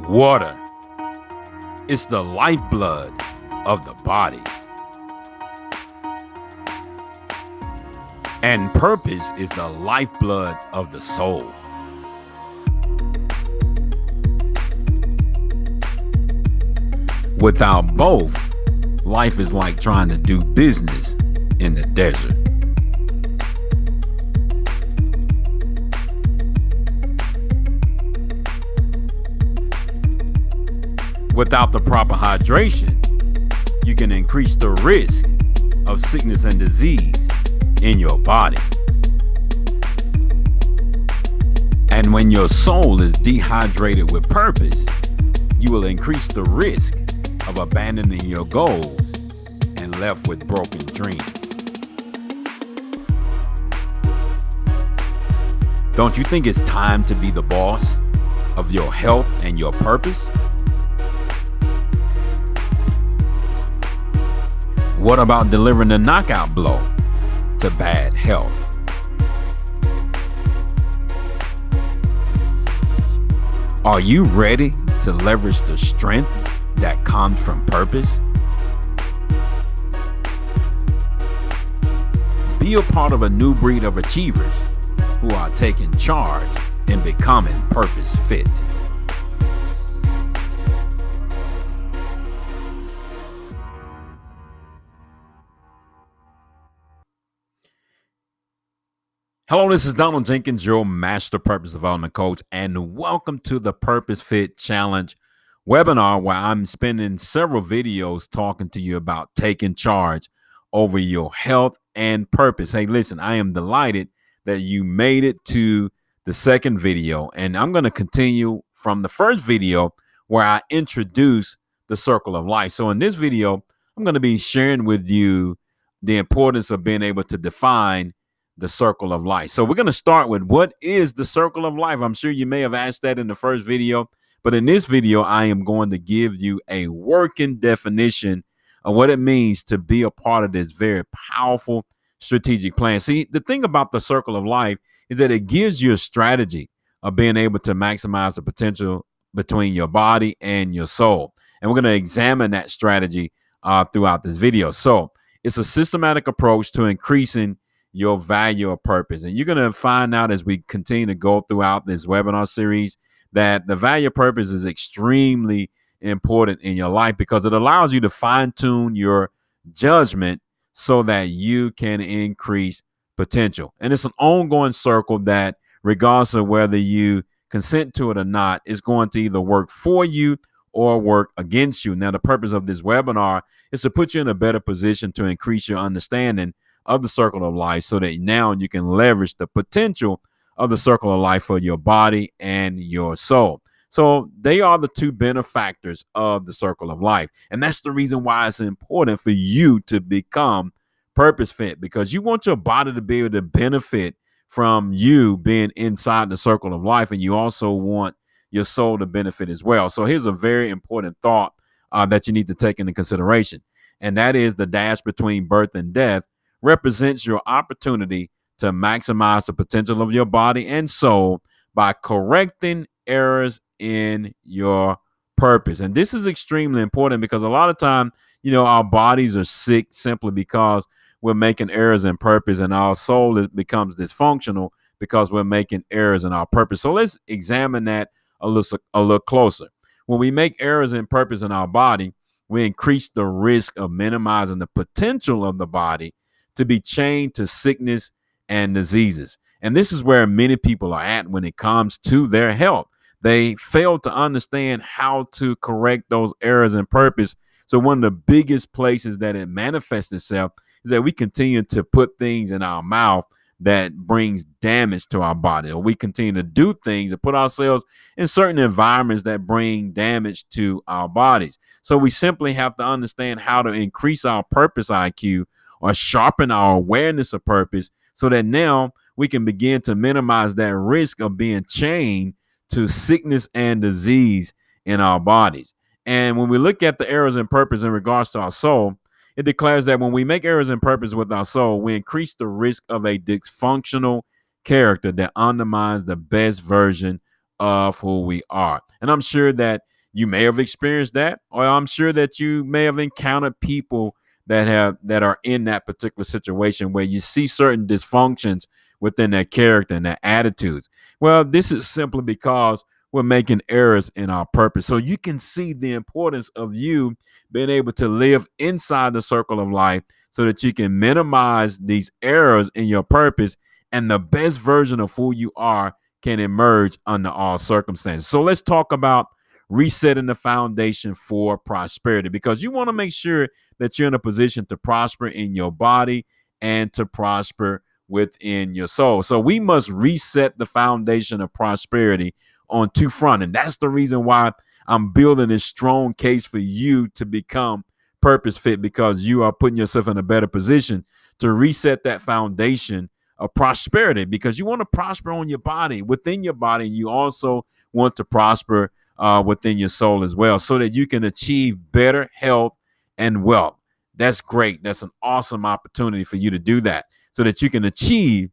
Water is the lifeblood of the body, and purpose is the lifeblood of the soul. Without both, life is like trying to do business in the desert. Without the proper hydration, you can increase the risk of sickness and disease in your body. And when your soul is dehydrated with purpose, you will increase the risk of abandoning your goals and left with broken dreams. Don't you think it's time to be the boss of your health and your purpose? What about delivering the knockout blow to bad health? Are you ready to leverage the strength that comes from purpose? Be a part of a new breed of achievers who are taking charge and becoming purpose fit. Hello, this is Donald Jenkins, your Master Purpose Development Coach, and welcome to the Purpose Fit Challenge webinar where I'm spending several videos talking to you about taking charge over your health and purpose. Hey, listen, I am delighted that you made it to the second video, and I'm going to continue from the first video where I introduce the circle of life. So in this video, I'm going to be sharing with you the importance of being able to define the circle of life. So we're going to start with what is the circle of life. I'm sure you may have asked that in the first video, but in this video, I am going to give you a working definition of what it means to be a part of this very powerful strategic plan. See, the thing about the circle of life is that it gives you a strategy of being able to maximize the potential between your body and your soul. And we're going to examine that strategy throughout this video. So it's a systematic approach to increasing your value or purpose. And you're going to find out as we continue to go throughout this webinar series that the value of purpose is extremely important in your life because it allows you to fine tune your judgment so that you can increase potential. And it's an ongoing circle that, regardless of whether you consent to it or not, is going to either work for you or work against you. Now, the purpose of this webinar is to put you in a better position to increase your understanding of the circle of life so that now you can leverage the potential of the circle of life for your body and your soul. So they are the two benefactors of the circle of life. And that's the reason why it's important for you to become purpose fit, because you want your body to be able to benefit from you being inside the circle of life. And you also want your soul to benefit as well. So here's a very important thought that you need to take into consideration. And that is the dash between birth and death represents your opportunity to maximize the potential of your body and soul by correcting errors in your purpose. And this is extremely important because a lot of time, our bodies are sick simply because we're making errors in purpose, and our soul becomes dysfunctional because we're making errors in our purpose. So let's examine that a little closer. When we make errors in purpose in our body, we increase the risk of minimizing the potential of the body to be chained to sickness and diseases. And this is where many people are at when it comes to their health. They fail to understand how to correct those errors in purpose. So one of the biggest places that it manifests itself is that we continue to put things in our mouth that brings damage to our body, or we continue to do things and put ourselves in certain environments that bring damage to our bodies. So we simply have to understand how to increase our purpose IQ or sharpen our awareness of purpose so that now we can begin to minimize that risk of being chained to sickness and disease in our bodies. And when we look at the errors in purpose in regards to our soul, it declares that when we make errors in purpose with our soul, we increase the risk of a dysfunctional character that undermines the best version of who we are. And I'm sure that You may have experienced that, or I'm sure that you may have encountered people that are in that particular situation where you see certain dysfunctions within their character and their attitudes. Well, this is simply because we're making errors in our purpose. So you can see the importance of you being able to live inside the circle of life so that you can minimize these errors in your purpose, and the best version of who you are can emerge under all circumstances. So let's talk about resetting the foundation for prosperity, because you want to make sure that you're in a position to prosper in your body and to prosper within your soul. So we must reset the foundation of prosperity on two fronts. And that's the reason why I'm building this strong case for you to become purpose fit, because you are putting yourself in a better position to reset that foundation of prosperity, because you want to prosper on your body, within your body, and you also want to prosper within your soul as well, so that you can achieve better health and wealth. That's great. That's an awesome opportunity for you to do that, so that you can achieve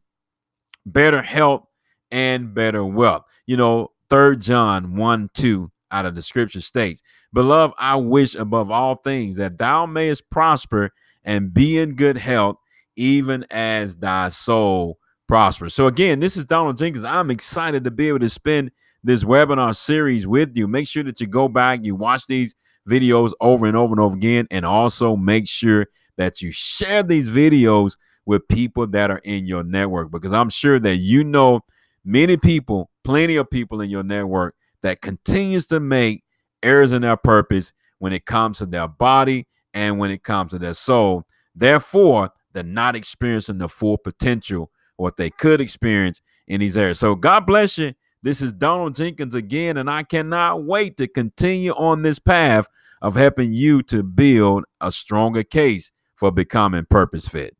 better health and better wealth. 3 John 1:2 out of the scripture states, "Beloved, I wish above all things that thou mayest prosper and be in good health, even as thy soul prospers." So again, this is Donald Jenkins. I'm excited to be able to spend this webinar series with you. Make sure that you go back, you watch these videos over and over and over again, and also make sure that you share these videos with people that are in your network, because I'm sure that many people, plenty of people in your network that continues to make errors in their purpose when it comes to their body and when it comes to their soul. Therefore, they're not experiencing the full potential what they could experience in these areas. So God bless you. This is Donald Jenkins again, and I cannot wait to continue on this path of helping you to build a stronger case for becoming purpose fit.